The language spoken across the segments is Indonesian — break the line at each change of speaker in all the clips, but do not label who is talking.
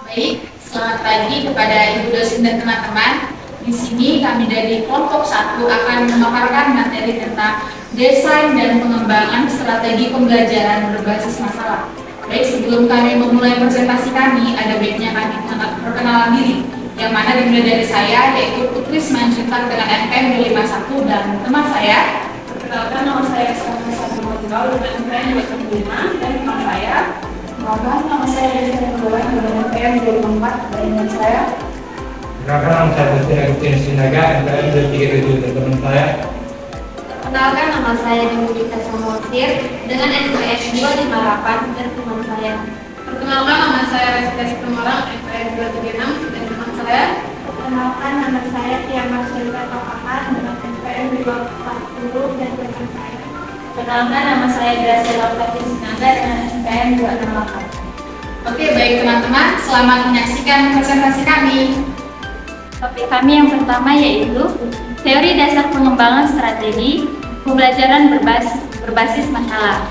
Baik, selamat pagi kepada Ibu dosen dan teman-teman. Di sini kami dari kelompok 1 akan memaparkan materi tentang desain dan pengembangan strategi pembelajaran berbasis masalah. Baik, sebelum kami memulai presentasi kami, ada baiknya kami perkenalan diri, yang mana dimulai dari saya, yaitu Putri Simanjuntak dengan NPM 251 dan teman saya. Perkenalkan, nama saya Selamat Sabumatikal dengan NPM 215 dan teman saya. Perkenalkan, nama saya Desi Nurwan dengan NPM 24 dan teman saya.
Perkenalkan, nama saya Desi Agustin Sinaga, NPM 237 dan teman saya.
Perkenalkan, nama saya Dimudita Samosir dengan NPM 258 dan teman saya.
Perkenalkan, nama saya Resita Situmorang, NPM 236 dan teman saya.
Perkenalkan, nama saya Tia Marcelita Tokahan dengan NPM 240 dan teman saya.
Perkenalkan, nama saya Graciela Fatin Sinaga dengan NPM 268.
Oke, baik teman-teman, selamat menyaksikan presentasi kami.
Topik kami yang pertama yaitu teori dasar pengembangan strategi pembelajaran berbasis masalah.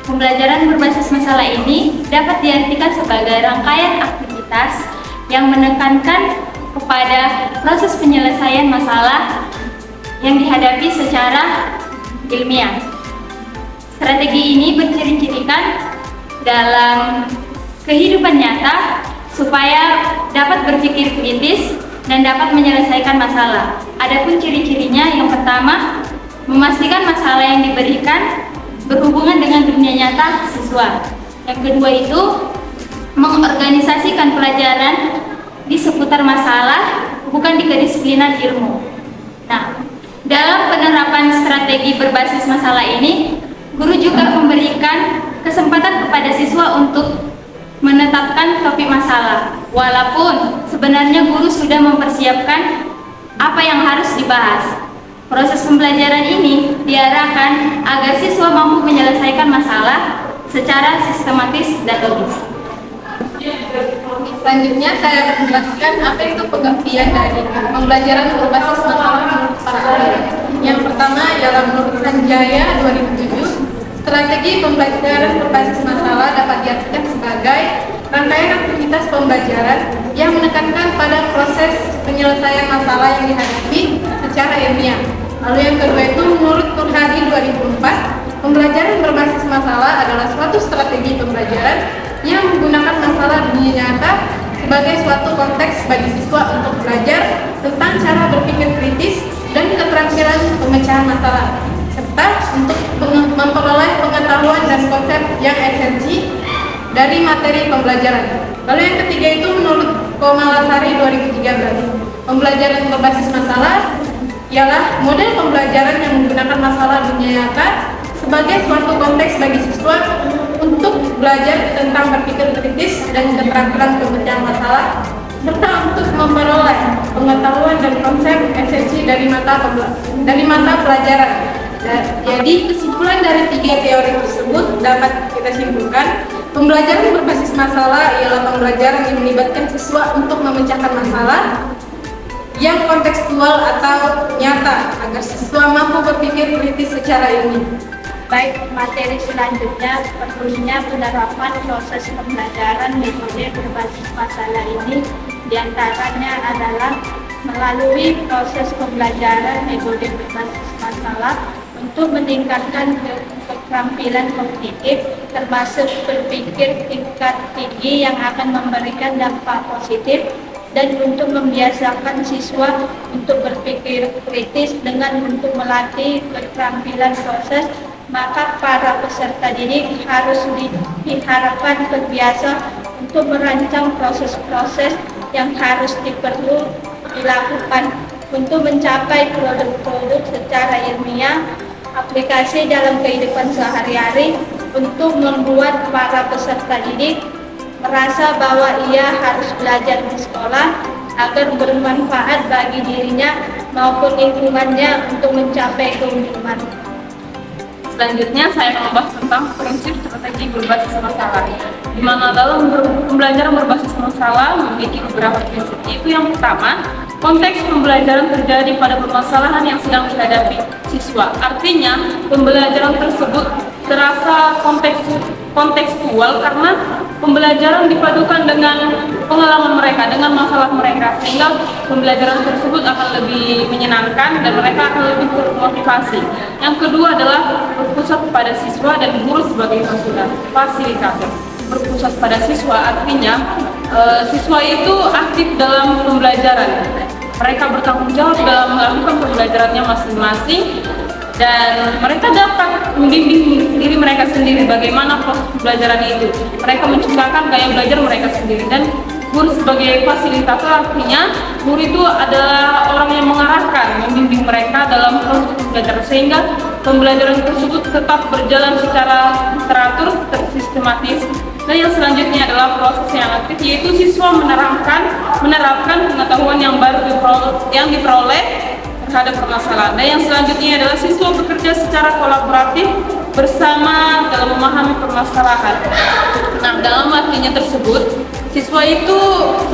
Pembelajaran berbasis masalah ini dapat diartikan sebagai rangkaian aktivitas yang menekankan kepada proses penyelesaian masalah yang dihadapi secara ilmiah. Strategi ini berciri-cirikan dalam kehidupan nyata supaya dapat berpikir kritis dan dapat menyelesaikan masalah. Adapun ciri-cirinya, yang pertama, memastikan masalah yang diberikan berhubungan dengan dunia nyata siswa. Yang kedua itu mengorganisasikan pelajaran di seputar masalah, bukan di kedisiplinan ilmu. Nah, dalam penerapan strategi berbasis masalah ini, guru juga memberikan kesempatan kepada siswa untuk menetapkan topik masalah. Walaupun sebenarnya guru sudah mempersiapkan apa yang harus dibahas. Proses pembelajaran ini diarahkan agar siswa mampu menyelesaikan masalah secara sistematis dan logis.
Selanjutnya saya akan menjelaskan apa itu pengertian dari pembelajaran berbasis masalah menurut para ahli. Yang pertama ialah menurut Sanjaya 2007, strategi pembelajaran berbasis masalah dapat diartikan sebagai rangkaian aktivitas pembelajaran yang menekankan pada proses penyelesaian masalah yang dihadapi secara ilmiah. Lalu yang kedua itu menurut Turhadi 2004, pembelajaran berbasis masalah adalah suatu strategi pembelajaran yang menggunakan masalah dunia nyata sebagai suatu konteks bagi siswa untuk belajar tentang cara berpikir kritis dan keterampilan pemecahan masalah, serta untuk memperoleh pengetahuan dan konsep yang esensi dari materi pembelajaran. Lalu yang ketiga itu menurut Komalasari 2013, pembelajaran berbasis masalah ialah model pembelajaran yang menggunakan masalah dunia nyata sebagai suatu konteks bagi siswa untuk belajar tentang berpikir kritis dan keterampilan pemecahan masalah, serta untuk memperoleh pengetahuan dan konsep esensi dari mata pelajaran. Jadi kesimpulan dari 3 teori tersebut dapat kita simpulkan, pembelajaran berbasis masalah ialah pembelajaran yang melibatkan siswa untuk memecahkan masalah yang kontekstual atau nyata agar siswa mampu berpikir kritis secara ilmiah.
Baik, materi selanjutnya perlunya penerapan proses pembelajaran metode berbasis masalah ini diantaranya adalah melalui proses pembelajaran metode berbasis masalah untuk meningkatkan keterampilan kognitif termasuk berpikir tingkat tinggi yang akan memberikan dampak positif dan untuk membiasakan siswa untuk berpikir kritis dengan untuk melatih keterampilan proses, maka para peserta didik harus diharapkan terbiasa untuk merancang proses-proses yang harus dilakukan untuk mencapai produk-produk secara ilmiah, aplikasi dalam kehidupan sehari-hari untuk membuat para peserta didik merasa bahwa ia harus belajar di sekolah agar bermanfaat bagi dirinya maupun lingkungannya untuk mencapai keuntungan.
Selanjutnya saya akan membahas tentang prinsip strategi berbasis masalah, di mana dalam pembelajaran berbasis masalah memiliki beberapa prinsip. Yaitu yang pertama, konteks pembelajaran terjadi pada permasalahan yang sedang dihadapi siswa. Artinya, pembelajaran tersebut terasa kontekstual karena pembelajaran dipadukan dengan pengalaman mereka, dengan masalah mereka, sehingga pembelajaran tersebut akan lebih menyenangkan dan mereka akan lebih termotivasi. Yang kedua adalah berpusat pada siswa dan guru sebagai fasilitator. Berpusat pada siswa artinya siswa itu aktif dalam pembelajaran. Mereka bertanggung jawab dalam melakukan pembelajarannya masing-masing dan mereka dapat membimbing diri mereka sendiri bagaimana proses pembelajaran itu. Mereka menciptakan gaya belajar mereka sendiri dan guru sebagai fasilitator artinya guru itu adalah orang yang mengarahkan, membimbing mereka dalam proses pembelajaran sehingga pembelajaran tersebut tetap berjalan secara teratur, tersistematis. Dan yang selanjutnya adalah proses yang aktif, yaitu siswa menerapkan pengetahuan yang baru yang diperoleh terhadap permasalahan. Dan yang selanjutnya adalah siswa bekerja secara kolaboratif bersama dalam memahami permasalahan. Nah, dalam artinya tersebut, siswa itu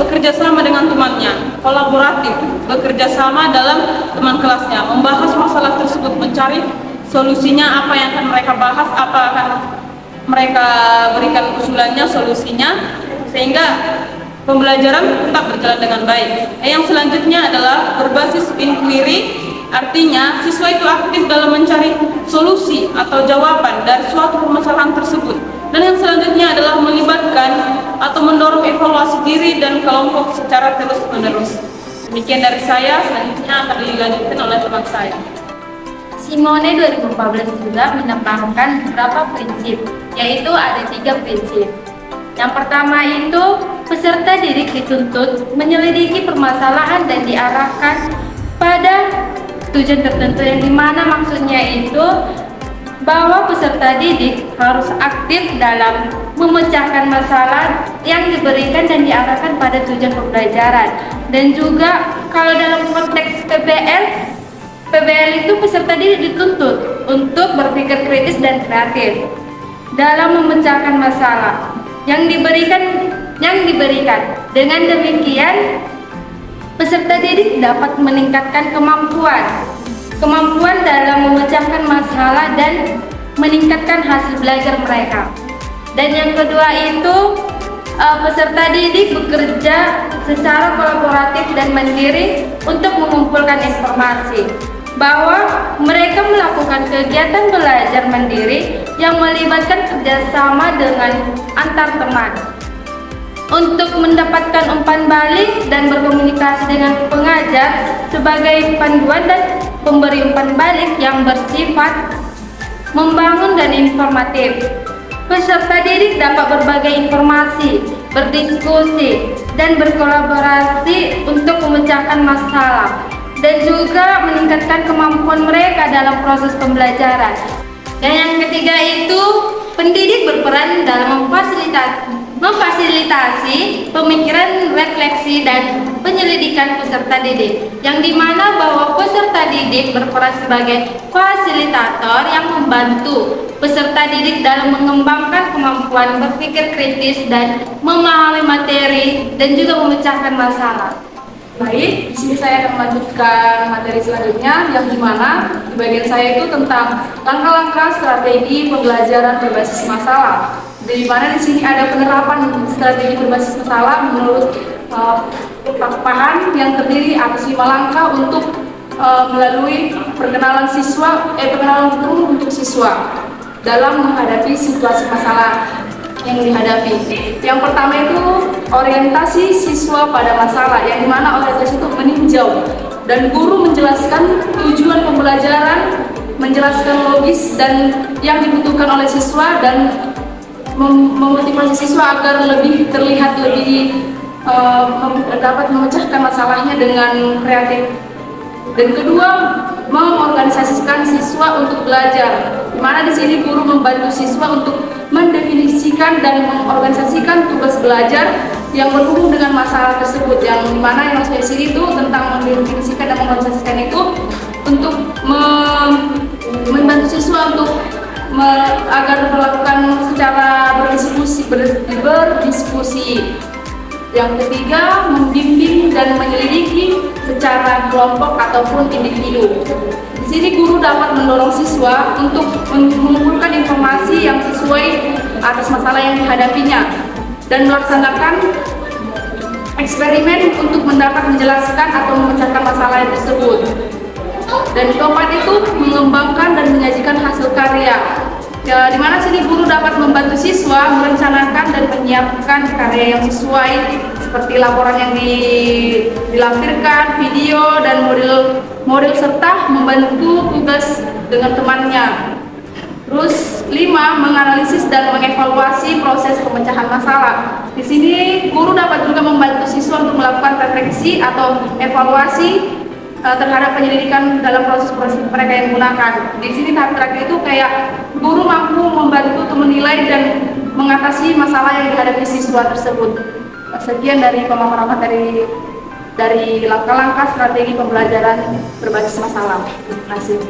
bekerja sama dengan temannya, kolaboratif, bekerja sama dalam teman kelasnya, membahas masalah tersebut, mencari solusinya, apa yang akan mereka bahas, apa akan mereka berikan usulannya, solusinya, sehingga pembelajaran tetap berjalan dengan baik. Yang selanjutnya adalah berbasis inquiry, artinya siswa itu aktif dalam mencari solusi atau jawaban dari suatu permasalahan tersebut. Dan yang selanjutnya adalah melibatkan atau mendorong evaluasi diri dan kelompok secara terus-menerus. Demikian dari saya, selanjutnya akan dilanjutkan oleh teman saya.
Simone 2014 juga menambahkan beberapa prinsip, yaitu ada 3 prinsip. Yang pertama itu, peserta didik dituntut menyelidiki permasalahan dan diarahkan pada tujuan tertentu, yang dimana maksudnya itu bahwa peserta didik harus aktif dalam memecahkan masalah yang diberikan dan diarahkan pada tujuan pembelajaran. Dan juga kalau dalam konteks PBL itu peserta didik dituntut untuk berpikir kritis dan kreatif dalam memecahkan masalah yang diberikan. Dengan demikian, peserta didik dapat meningkatkan kemampuan dalam memecahkan masalah dan meningkatkan hasil belajar mereka. Dan yang kedua itu, peserta didik bekerja secara kolaboratif dan mandiri untuk mengumpulkan informasi, bahwa mereka melakukan kegiatan belajar mandiri yang melibatkan kerjasama dengan antar teman untuk mendapatkan umpan balik dan berkomunikasi dengan pengajar sebagai panduan dan pemberi umpan balik yang bersifat membangun dan informatif. Peserta didik dapat berbagi informasi, berdiskusi, dan berkolaborasi untuk memecahkan masalah dan juga meningkatkan kemampuan mereka dalam proses pembelajaran. Dan yang ketiga itu, pendidik berperan dalam memfasilitasi pemikiran, refleksi, dan penyelidikan peserta didik, yang dimana bahwa peserta didik berperan sebagai fasilitator yang membantu peserta didik dalam mengembangkan kemampuan berpikir kritis dan memahami materi dan juga memecahkan masalah.
Baik, di sini saya akan melanjutkan materi selanjutnya, yang dimana di bagian saya itu tentang langkah-langkah strategi pembelajaran berbasis masalah. Di mana di sini ada penerapan strategi berbasis masalah menurut Pahan yang terdiri atas 5 langkah untuk melalui perkenalan guru untuk siswa dalam menghadapi situasi masalah yang dihadapi. Yang pertama itu orientasi siswa pada masalah, yang dimana orientasi itu meninjau dan guru menjelaskan tujuan pembelajaran, menjelaskan logis dan yang dibutuhkan oleh siswa dan memotivasi siswa agar lebih terlihat dapat memecahkan masalahnya dengan kreatif. Dan kedua, mengorganisasikan siswa untuk belajar, di mana di sini guru membantu siswa untuk mendefinisikan dan mengorganisasikan tugas belajar yang berhubung dengan masalah tersebut, yang dimana yang saya sini itu tentang mendefinisikan dan mengorganisasikan itu untuk membantu siswa untuk agar melakukan secara berdiskusi. Yang ketiga, membimbing dan menyelidiki secara kelompok ataupun individu. Di sini guru dapat mendorong siswa untuk mengumpulkan informasi yang sesuai atas masalah yang dihadapinya. dan melaksanakan eksperimen untuk menjelaskan atau memecahkan masalah tersebut. Dan keempat itu mengembangkan dan menyajikan hasil karya. Ya, di mana sini guru dapat membantu siswa merencanakan dan menyiapkan karya yang sesuai seperti laporan yang dilampirkan, video dan model serta membantu tugas dengan temannya. Terus 5, menganalisis dan mengevaluasi proses pemecahan masalah. Di sini guru dapat juga membantu siswa untuk melakukan refleksi atau evaluasi terhadap penyelidikan dalam proses-proses mereka yang menggunakan. Di sini tahap terakhir itu kayak guru mampu membantu untuk menilai dan mengatasi masalah yang dihadapi siswa tersebut. Sekian dari pemaparan dari langkah-langkah strategi pembelajaran berbasis masalah. Terima kasih.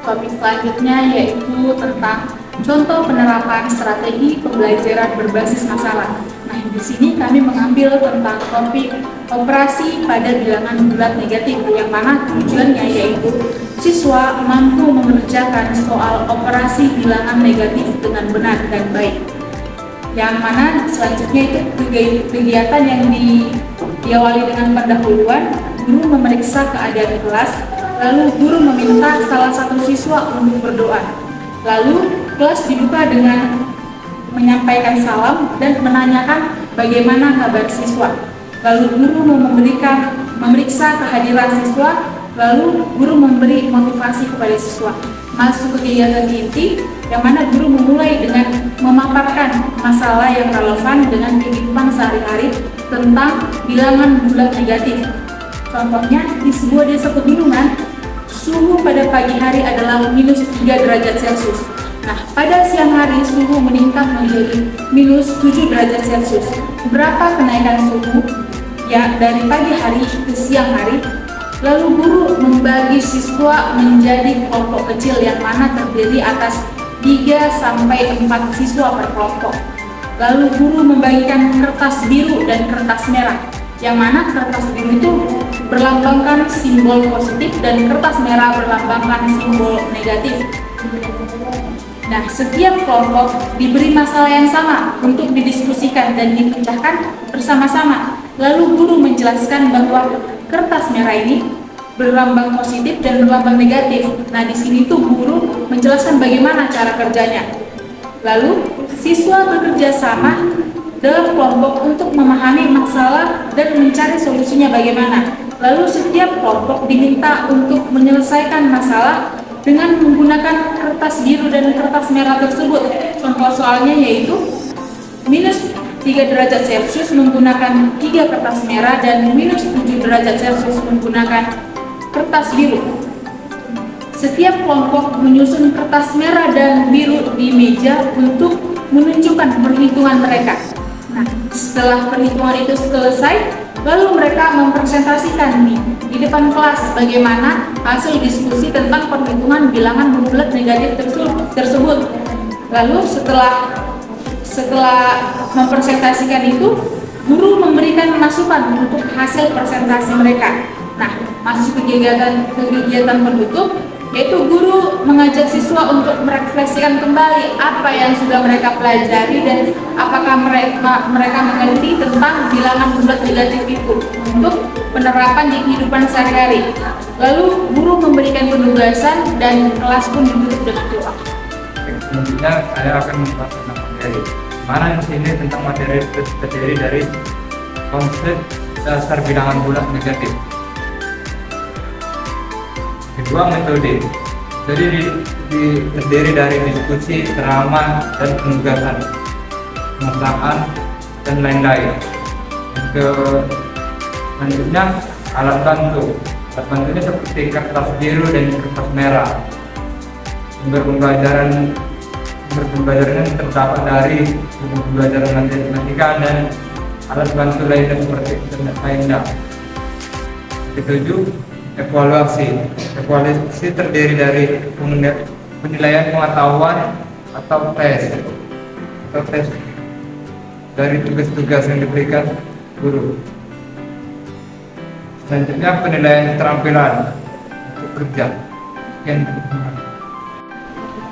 Topik selanjutnya yaitu tentang contoh penerapan strategi pembelajaran berbasis masalah. Nah, di sini kami mengambil tentang topik operasi pada bilangan bulat negatif, yang mana tujuannya yaitu siswa mampu mengerjakan soal operasi bilangan negatif dengan benar dan baik. Yang mana selanjutnya itu kegiatan yang diawali dengan pendahuluan, guru memeriksa keadaan kelas, lalu guru meminta salah satu siswa untuk berdoa. Lalu kelas dibuka dengan menyampaikan salam dan menanyakan bagaimana kabar siswa. Lalu guru memeriksa kehadiran siswa, lalu guru memberi motivasi kepada siswa. Masuk ke kegiatan inti, yang mana guru memulai dengan memaparkan masalah yang relevan dengan kehidupan sehari-hari tentang bilangan bulat negatif. Contohnya, di sebuah desa pegunungan, suhu pada pagi hari adalah -3 derajat Celcius. Nah, pada siang hari suhu meningkat menjadi -7 derajat Celcius. Berapa kenaikan suhu ya dari pagi hari ke siang hari? Lalu guru membagi siswa menjadi kelompok kecil yang mana terdiri atas 3 sampai 4 siswa per kelompok. Lalu guru membagikan kertas biru dan kertas merah, yang mana kertas biru itu berlambangkan simbol positif dan kertas merah berlambangkan simbol negatif. Nah, setiap kelompok diberi masalah yang sama untuk didiskusikan dan dipecahkan bersama-sama. Lalu guru menjelaskan bahwa kertas merah ini berlambang positif dan berlambang negatif. Nah, di sini tuh guru menjelaskan bagaimana cara kerjanya. Lalu siswa bekerja sama dalam kelompok untuk memahami masalah dan mencari solusinya bagaimana. Lalu setiap kelompok diminta untuk menyelesaikan masalah dengan menggunakan kertas biru dan kertas merah tersebut. Contoh soalnya yaitu -3 derajat Celcius menggunakan 3 kertas merah dan -7 derajat Celcius menggunakan kertas biru. Setiap kelompok menyusun kertas merah dan biru di meja untuk menunjukkan perhitungan mereka. Nah, setelah perhitungan itu selesai, lalu mereka mempresentasikan di depan kelas bagaimana hasil diskusi tentang perhitungan bilangan bulat negatif tersebut. Lalu setelah mempresentasikan itu, guru memberikan masukan untuk hasil presentasi mereka. Nah, masuk ke kegiatan penutup, yaitu guru mengajak siswa untuk merefleksikan kembali apa yang sudah mereka pelajari dan apakah mereka mengerti tentang bilangan bulat negatif itu untuk penerapan di kehidupan sehari-hari. Lalu guru memberikan penugasan dan kelas pun ditutup dengan doa.
Selanjutnya saya akan membahas tentang materi. Mana di sini tentang materi terdiri dari konsep dasar bilangan bulat negatif. Kedua, metode. Jadi terdiri dari diskusi, ceramah, dan penugasan, pemetaan, dan lain-lain. Selanjutnya, alat bantu. Alat bantunya seperti kertas biru dan kertas merah. Sumber pembelajaran terdapat dari sumber pembelajaran matematika dan alat bantu lainnya seperti internet lainnya. Ketujuh, evaluasi. Evaluasi terdiri dari penilaian pengetahuan atau tes dari tugas-tugas yang diberikan guru. Selanjutnya, penilaian keterampilan untuk kerja.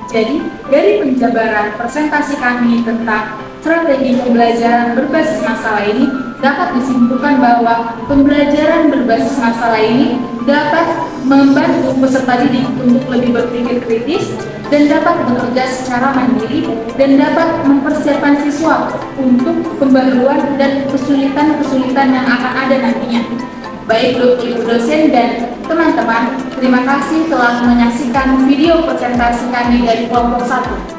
Jadi Dari penjabaran presentasi kami tentang strategi pembelajaran berbasis masalah ini, dapat disimpulkan bahwa pembelajaran berbasis masalah ini dapat membantu peserta didik untuk lebih berpikir kritis dan dapat bekerja secara mandiri dan dapat mempersiapkan siswa untuk pembaruan dan kesulitan-kesulitan yang akan ada nantinya. Baik Ibu dosen dan teman-teman, terima kasih telah menyaksikan video presentasi kami dari kelompok 1.